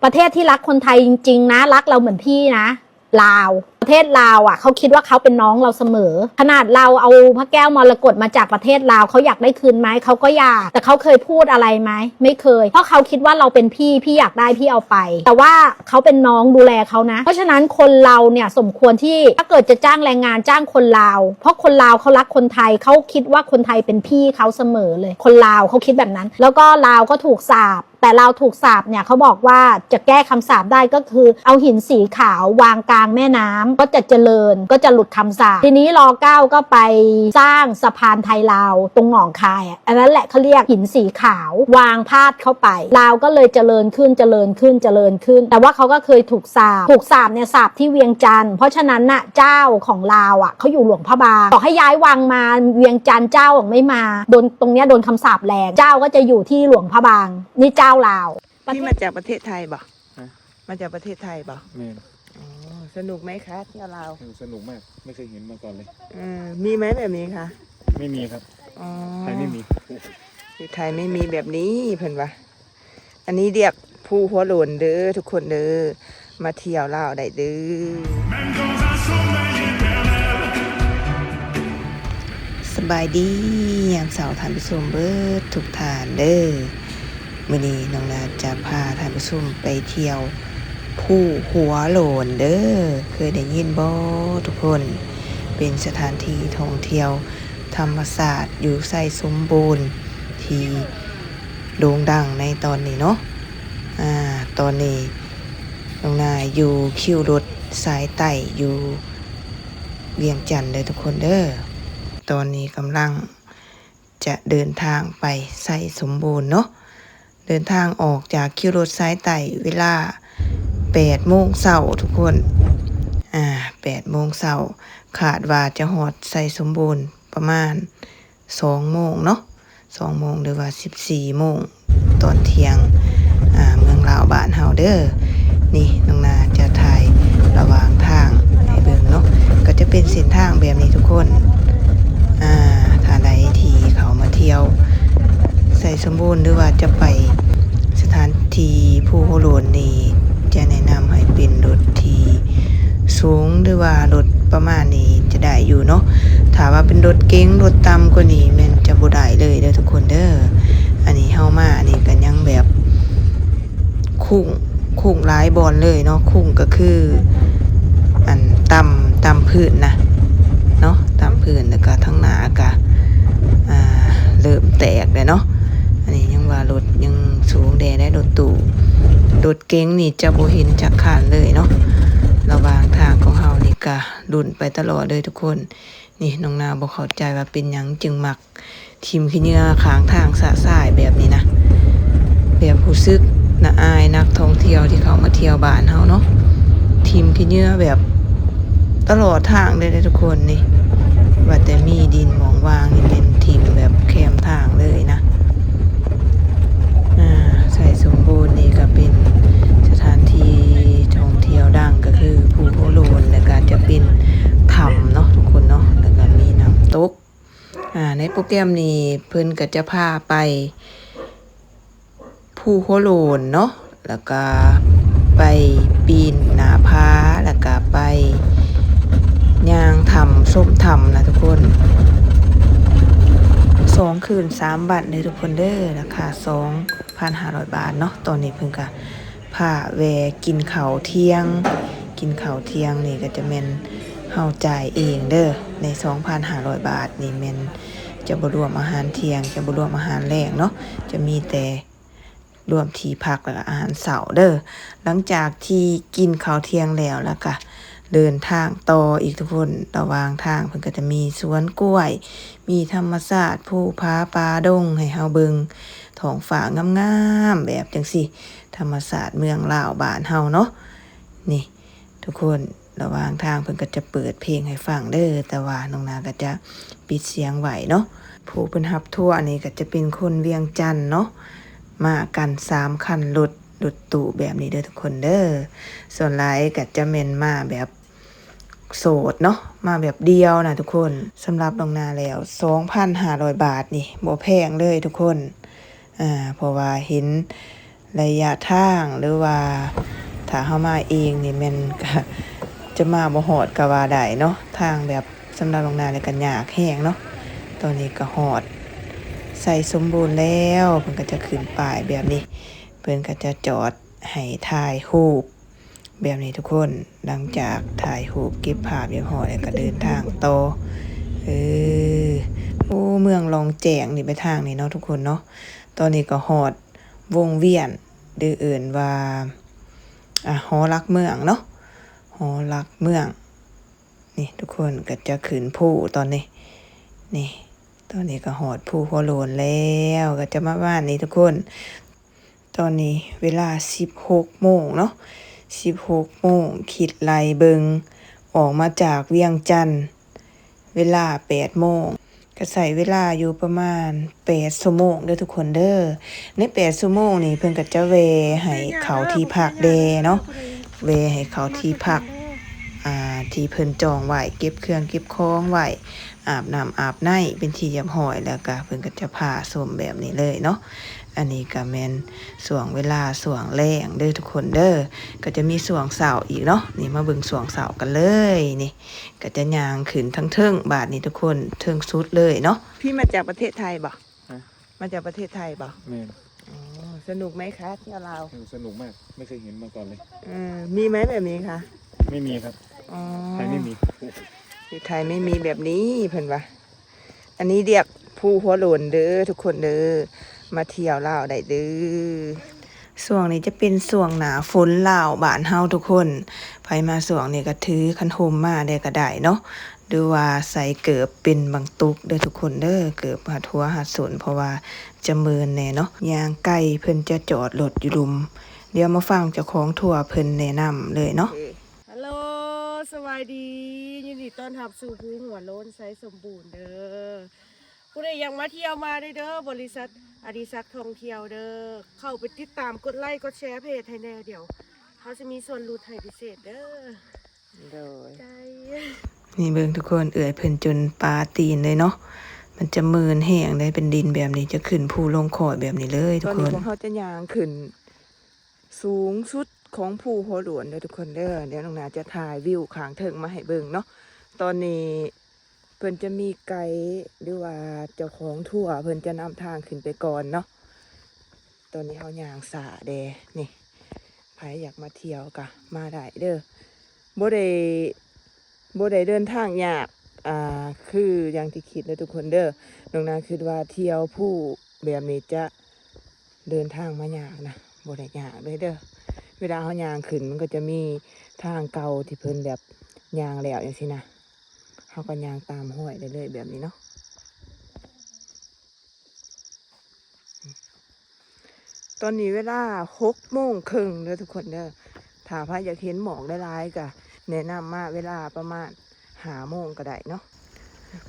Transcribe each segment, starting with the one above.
ประเทศที่รักคนไทยจริงๆนะรักเราเหมือนพี่นะลาวประเทศลาวอ่ะเขาคิดว่าเขาเป็นน้องเราเสมอขนาดเราเอาพระแก้วมรกตมาจากประเทศลาวเขาอยากได้คืนไหมเขาก็อยากแต่เขาเคยพูดอะไรไหมไม่เคยเพราะเขาคิดว่าเราเป็นพี่อยากได้พี่เอาไปแต่ว่าเขาเป็นน้องดูแลเขานะเพราะฉะนั้นคนเราเนี่ยสมควรที่ถ้าเกิดจะจ้างแรงงานจ้างคนลาวเพราะคนลาวเขารักคนไทยเขาคิดว่าคนไทยเป็นพี่เขาเสมอเลยคนลาวเขาคิดแบบนั้นแล้วก็ลาวก็ถูกสาปแต่เราถูกสาปเนี่ยเขาบอกว่าจะแก้คำสาปได้ก็คือเอาหินสีขาววางกลางแม่น้ำก็จะเจริญก็จะหลุดคำสาปทีนี้รอ9ก็ไปสร้างสะพานไทยลาวตรงหนองคายอันนั้นแหละเขาเรียกหินสีขาววางพาดเข้าไปลาวก็เลยเจริญขึ้นแต่ว่าเขาก็เคยถูกสาปเนี่ยสาปที่เวียงจันทร์เพราะฉะนั้นน่ะเจ้าของลาวเขาอยู่หลวงพระบางบอกให้ย้ายวังมาเวียงจันทร์เจ้าไม่มาโดนตรงเนี้ยโดนคำสาปแรงเจ้าก็จะอยู่ที่หลวงพระบางนี่เจ้าลาวพี่มาจากประเทศไทยบ่มาจากประเทศไทยบ่แม่สนุกไหมคะเที่ยวลาวสนุกมากไม่เคยเห็นมาก่อนเลยมีไหมแบบนี้คะไม่มีครับไทยไม่มีที่ไทยไม่มีแบบนี้เพิ่นว่าอันนี้เรียกภูหัวโลนเด้อทุกคนเด้อมาเที่ยวลาวได้เด้อสบายดียามเสาร์ท่านผู้ชมเบิดทุกท่านเด้อมื้อนี้น้องนาจะพาท่านผู้ชมไปเที่ยวภูหัวโลนเด้อเคยได้ยินบ่ทุกคนเป็นสถานที่ท่องเที่ยวธรรมศาสตร์อยู่ไสสมบูรณ์ที่โด่งดังในตอนนี้เนาะตอนนี้น้องนาอยู่คิวรถสายใต้อยู่เวียงจันทร์เด้อทุกคนเด้อตอนนี้กำลังจะเดินทางไปไสสมบูรณ์เนาะเดินทางออกจากคิวรถสายใต้เวลา8 โมงเช้าทุกคน8 โมงเช้าขาดว่าจะฮอดไสสมบูรณ์ประมาณ2 โมงเนาะ2 โมงหรือว่า14 โมงตอนเที่ยงเมืองลาวบ้านเฮาเด้อนี่น้องนาจะถ่ายระหว่างทางให้เบิ่งเนาะก็จะเป็นเส้นทางแบบนี้ทุกคนถ้าใดที่เขามาเที่ยวไสสมบูรณ์หรือว่าจะไปสถานที่ภูหัวโลนนี่จะแนะนำให้เป็นรถที่สูงหรือว่ารถประมาณนี้จะได้อยู่เนาะถ้าว่าเป็นรถเก๋งรถต่ำกว่านี้มันจะบ่ได้เลยเด้อทุกคนเด้ออันนี้เฮามาอันนี้ก็ยังแบบคุ้งหลายบอนเลยเนาะคุ้งก็คืออันต่ำพื้นนะเนาะต่ำพื้นแล้วก็ทั้งหน้าก็เริ่มแตกเลยเนาะอันนี้ยังว่ารถยังสูงได้รถตู้รถเก๋งนี่จะบ่เห็นจักขานเลยเนาะระหว่างทางของเฮานี่ก็ดุนไปตลอดเลยทุกคนนี่น้องนาบ่เข้าใจว่าเป็นหยังจึงมักทิ่มขี้เหงื่อข้างทางสะสายแบบนี้นะแบบรู้สึกน่าอายนักท่องเที่ยวที่เขามาเที่ยวบ้านเฮาเนาะทิ่มขี้เหงื่อแบบตลอดทางเลยทุกคนนี่ว่าแต่มีดินหมองว่างนี่เป็นทิ่มแบบแคมทางเลยนะไสสมบูรณ์นี่ก็เป็นสถานที่ท่องเที่ยวดังก็คือภูหัวโลนแล้วก็จะเป็นถ้ำเนาะทุกคนเนาะแล้วก็มีน้ำตกในโปรแกรมนี้เพิ่นก็จะพาไปภูหัวโลนเนาะแล้วก็ไปปีนหน้าผาแล้วก็ไปย่างถ้ำส้มถ้ำนะทุกคน2 คืน 3 บัตรเลยทุกคนเด้อราคา 2,500 บาทเนาะตอนนี้เพิ่นก็พาแวะกินข้าวเที่ยงนี่ก็จะแม่นเฮาจ่ายเองเด้อใน 2,500 บาทนี่แม่นจะบ่รวมอาหารเที่ยงจะบ่รวมอาหารแลงเนาะจะมีแต่รวมที่พักแล้วก็อาหารเช้าเด้อหลังจากที่กินข้าวเที่ยงแล้วก็เดินทางต่ออีกทุกคนระหว่างทางเพิ่นก็จะมีสวนกล้วยมีธรรมชาติภูผาป่าดงให้เฮาเบิ่งท้องฟ้างามๆแบบจังซี่ธรรมชาติเมืองลาวบ้านเฮาเนาะนี่ทุกคนระหว่างทางเพิ่นก็จะเปิดเพลงให้ฟังเด้อแต่ว่าน้องนาก็จะปิดเสียงไว้เนาะผู้เพิ่นรับทัวร์นี่ก็จะเป็นคนเวียงจันทน์เนาะมากัน3 คันรถตู้แบบนี้เด้อทุกคนเด้อส่วนหลายก็จะแม่นมาแบบโสดเนาะมาแบบเดียวนะทุกคนสำหรับน้องนาแล้ว 2,500 บาทนี่บ่แพงเลยทุกคนเพราะว่าเห็น ระยะทางหรือว่าถ้าเฮามาเองนี่แม่นก็จะมาบ่ฮอดก็ว่าได้เนาะทางแบบสำหรับลงนานี่ก็ยากแฮงเนาะตอนนี้ก็ฮอดใส่สมบูรณ์แล้วเพิ่นก็จะขึ้นป้ายแบบนี้เพิ่นก็จะจอดให้ถ่ายรูปแบบนี้ทุกคนหลังจากถ่ายรูปเก็บภาพเรียบร้อยแล้วก็เดินทางต่อโอ้เมืองลองแจ้งนี่ไปทางนี้เนาะทุกคนเนาะตอนนี้ก็ฮอดวงเวียนหรือเอื่นว่าหอลักเมืองเนาะหอลักเมืองนี่ทุกคนก็จะขึ้นภูตอนนี้นี่ตอนนี้ก็ฮอดภูหัวโลนแล้วก็จะมาบ้านนี้ทุกคนตอนนี้เวลา 16 โมงเนาะ16 โมงคิดไล่เบิงออกมาจากเวียงจันทน์เวลา 8 โมงก็ใส่เวลาอยู่ประมาณ8 ชั่วโมงเด้อทุกคนเด้อใน8 ชั่วโมงนี่เพิ่นก็จะแวะให้เขาที่พักแดเนาะแวะให้เขาที่พักที่เพิ่นจองไว้เก็บเครื่องเก็บของไว้อาบน้ำอาบในเป็นที่เรียบร้อยแล้วก็เพิ่นก็จะพาชมแบบนี้เลยเนาะอันนี้ก็แม่นช่วงเวลาช่วงแลงเด้อทุกคนเด้อก็จะมีช่วงเช้าอีกเนาะนี่มาเบิ่งช่วงเช้ากันเลยนี่ก็จะย่างขึ้นทั้งเทิงบาทนี้ทุกคนเทิงสุดเลยเนาะพี่มาจากประเทศไทยบ่มาจากประเทศไทยบ่แม่น สนุกไหมคะเที่ยวลาว สนุกมากไม่เคยเห็นมาก่อนเลย มีไหมแบบนี้คะไม่มีครับไทยไม่มีที่ไทยไม่มีแบบนี้เพิ่นว่าอันนี้เรียกภูหัวโลนเด้อทุกคนเด้อมาเที่ยวลาวได้เด้อช่วงนี้จะเป็นช่วงหน้าฝนลาวบ้านเฮาทุกคนไผมาช่วงนี้ก็ถือคันโฮมมาได้ก็ได้เนาะหรือว่าใส่เกิบเป็นบางตุกเด้อทุกคนเด้อเกิบหัดหัวหัดสนเพราะว่าจะเมินแน่เนาะยางไก่เพิ่นจะจอดรถอยู่ลุมเดี๋ยวมาฟังเจ้าของทัวร์เพิ่นแนะนำเลยเนาะฮัลโหลสวัสดียินดีต้อนรับสู่ภูหัวโล้นไซสมบูรณ์เด้อผู้ใดยังมาเที่ยวมาได้เด้อบริษัทอดิศักดิ์ท่องเที่ยวเด้อเข้าไปติดตามกดไลค์กดแชร์เพจให้แน่เดี๋ยวเขาจะมีส่วนลดให้พิเศษเด้อใจนี่เบิ่งทุกคนเอื่อยเพิ่นจนปลาตีนเลยเนาะมันจะมืนแห้งได้เป็นดินแบบนี้จะขึ้นภูลงคอยแบบนี้เลยทุกคนตอนนี้พวกเขาจะย่างขึ้นสูงสุดของภูหัวโลนเด้อทุกคนเด้อเดี๋ยวน้องนาจะถ่ายวิวข้างเทิงมาให้เบิ่งเนาะตอนนี้เพิ่นจะมีไกด์หรือว่าเจ้าของทัวร์เพิ่นจะนำทางขึ้นไปก่อนเนาะตอนนี้เฮาย่างสาเด้นี่ใครอยากมาเที่ยวก็มาได้เด้อบ่ได้เดินทางยากคืออย่างที่คิดนะทุกคนเด้อน้องนาคิดว่าเที่ยวผู้แบบนี้จะเดินทางมายากนะบ่ได้ยากเลยเด้อเวลาเฮาย่างขึ้นมันก็จะมีทางเก่าที่เพิ่นแบบย่างแล้วอย่างซี่นะเฮาก็ย่างตามห้อยได้เลยแบบนี้เนาะตอนนี้เวลา6:30เด้อทุกคนเด้อถ้าพระอยากเห็นหมอกหลายๆก็แนะนำมาเวลาประมาณ5 โมงก็ได้เนาะ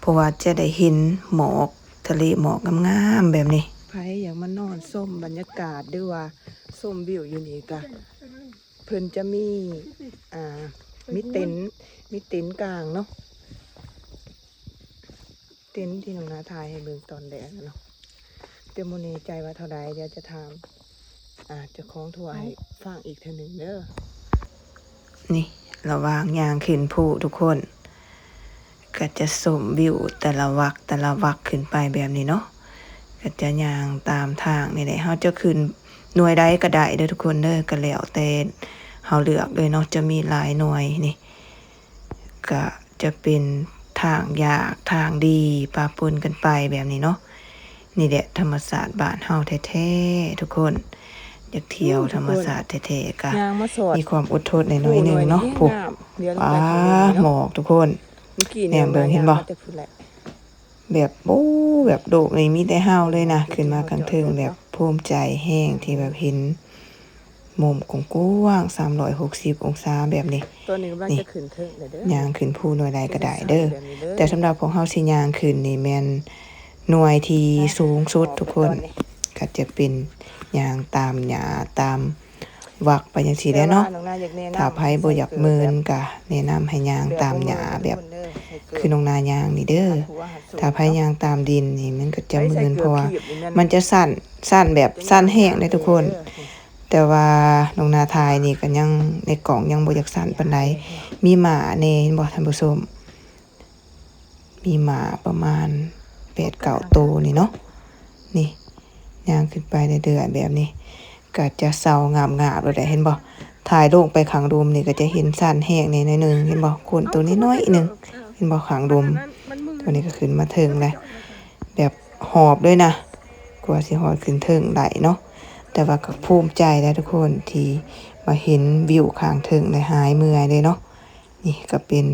เพราะว่าจะได้เห็นหมอกทะเลหมอกงามๆแบบนี้ใครอยากมานอนส้มบรรยากาศด้วยว่าส้มวิวอยู่นี่ก็เพิ่นจะมีเต็นท์กลางเนาะเต็นท์ที่น้องนาทายให้เบิ่งตอนแรกเนาะแต่โมเนใจว่าเท่าใดเดี๋ยวจะถามจะคล้องถั่วให้ฟังอีกเท่านึงเด้อนี่ระวางยางขึ้นภูทุกคนก็จะสมวิวแต่ละวักขึ้นไปแบบนี้เนาะก็จะยางตามทางนี่แหละเฮาจะขึ้นหน่วยใดก็ได้เด้อทุกคนเด้อก็แล้วแต่เฮาเลือกเลยเนาะจะมีหลายหน่วยนี่ก็จะเป็นทางยากทางดีปะปนกันไปแบบนี้เนาะนี่แหละธรรมศาสตร์บ้านเฮาแท้ๆทุกคนอยากเที่ยวธรรมศาสตร์แท้ๆก็มีความอดทนในน้อยนึงเนาะพวกหมอกทุกคนแหนมเบิ่งเห็นบ่แบบแบบโดกนี่มีแต่เฮาเลยนะขึ้นมากลางเทิงแบบภูมิใจแห้งที่แบบเห็นมุมกว้าง360 องศาแบบนี้ตัวนี้กำลังจะขึ้นเทิงเด้อย่างขึ้นภูหน่วยใดก็ได้เด้อแต่สำหรับพวกเฮาสิย่างขึ้นนี่แม่นหน่วยที่สูงสุดทุกคนก็จะเป็นย่างตามหญ้าตามวักไปจังซี่แหละเนาะถ้าไผบ่อยากเมินก็แนะนำให้ย่างตามหญ้าแบบคือน้องนาย่างนี่เด้อถ้าไผย่างตามดินนี่มันก็จะเมินเพราะว่ามันจะสั่นแบบสั่นแห้งเลยทุกคน แต่ว่าน้องนาทายนี่ก็ยังในกล่องยังบ่อยากสั่นปานใดมีหมาแน่เห็นบ่ท่านผู้ชมมีหมาประมาณ8-9ตัวนี่เนาะนี่ย่างขึ้นไปเรื่อยๆแบบนี้ก็จะเศร้างามๆเลยได้เห็นบ่ถ่ายลงไปขังดมนี่ก็จะเห็นสั่นแห้งในหน่อยนึงเห็นบ่คนตัวน้อยๆนึงเห็นบ่ขังดมตัวนี้ก็ขึ้นมาถึงแล้วแบบหอบด้วยนะกว่าสิหอบขึ้นถึงได้เนาะแต่ว่าก็ภูมิใจแล้วทุกคนที่มาเห็นวิวข้างถึงได้หายเมื่อยเลยเนาะนี่ก็เป็น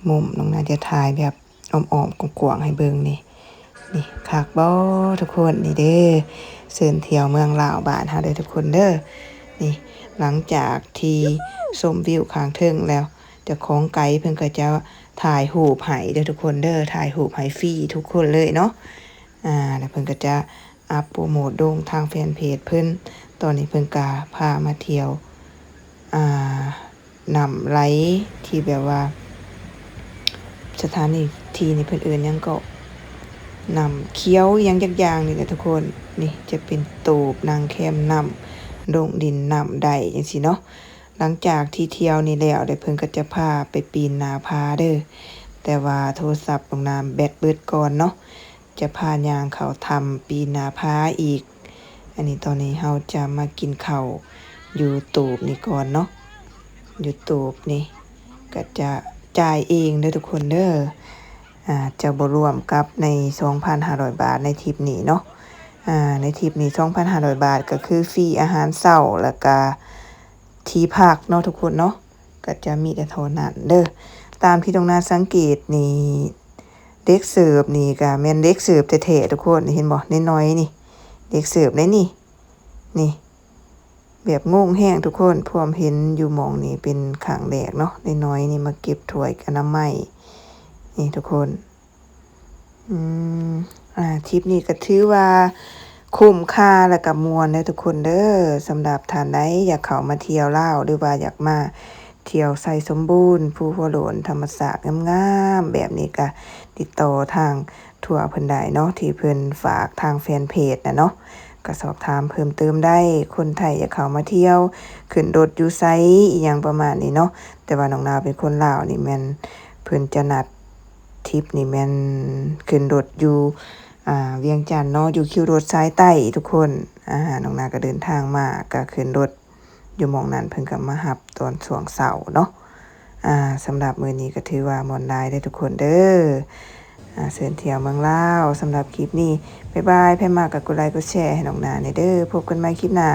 มุมน้องนาจะถ่ายแบบอ้อมๆกว้างๆให้เบิ่งนี่คักบ่ทุกคนนี่เด้อเชิญเที่ยวเมืองลาวบ้านเฮาเด้อทุกคนเด้อนี่หลังจากที่ชมวิวข้างถึงแล้วเจ้าของไกด์เพิ่นก็จะถ่ายรูปให้เด้อทุกคนเด้อถ่ายรูปให้ฟรีทุกคนเลยเนาะแล้วเพิ่นก็จะอัพโปรโมทลงทางแฟนเพจเพิ่นตอนนี้เพิ่นก็พามาเที่ยวน้ำไหลที่แบบว่าสถานีที่นี่เพิ่นเอิ้นหยังก็น้ำเขียวหยังจักอย่างนี่แหละทุกคนนี่จะเป็นตูบนางแคมน้ำดงดินน้ำใดจังซี่เนาะหลังจากที่เที่ยวนี่แล้วเพิ่นก็จะพาไปปีนหน้าผาเด้อแต่ว่าโทรศัพท์ของน้ำแบตเบิดก่อนเนาะจะพาย่างเขาทำปีนหน้าผาอีกอันนี้ตอนนี้เราจะมากินข้าวอยู่ตูบนี่ก่อนเนาะอยู่ตูบนี่ก็จะจ่ายเองเด้อทุกคนเด้อจะบ่รวมกับใน 2,500 บาทในทริปนี้เนาะในทริปนี้ 2,500 บาทก็คือฟรีอาหารเช้าแล้วก็ที่พักเนาะทุกคนเนาะก็จะมีแต่เท่านั้นเด้อตามที่ตรงนั้นสังเกตนี่เด็กเสิร์ฟนี่ก็แม่นเด็กเสิร์ฟแท้ๆทุกคนเห็นบ่น้อยๆนี่เด็กเสิร์ฟได้นี่แบบงงแห้งทุกคนพร้อมเห็นอยู่หม่องนี่เป็นครั้งแรกเนาะน้อยๆนี่มาเก็บถ้วยอนามัยนี่ทุกคนทริปนี้ก็ถือว่าคุ้มค่าและก็ม่วนเด้อทุกคนเด้อสำหรับท่านใดอยากเข้ามาเที่ยวลาวหรือว่าอยากมาเที่ยวไซสมบูรณ์ภูหัวโล้นธรรมศาสตร์งามๆแบบนี้ก็ติดต่อทางทัวร์เพิ่นได้เนาะที่เพิ่นฝากทางแฟนเพจเนาะก็สอบถามเพิ่มเติมได้คนไทยอยากเข้ามาเที่ยวขึ้นรถอยู่ไสอีหยังประมาณนี้เนาะแต่ว่าน้องนาวเป็นคนลาวนี่แม่นเพิ่นจะนัดทริปนี่แม่นขึ้นรถอยู่เวียงจันทน์เนาะอยู่คิวรถสายใต้ทุกคนน้องนาก็เดินทางมาก็ขึ้นรถอยู่หม้องนั้นเพิ่นก็มารับตอนช่วงเช้าเนาะสำหรับมื้อนี้ก็ถือว่าม่วนหลายเด้อทุกคนเด้อเชิญเที่ยวเมืองลาวสำหรับคลิปนี้บ๊ายบายไผมากก็กดไลค์กดแชร์ให้น้องนาเด้อพบกันใหม่คลิปหน้า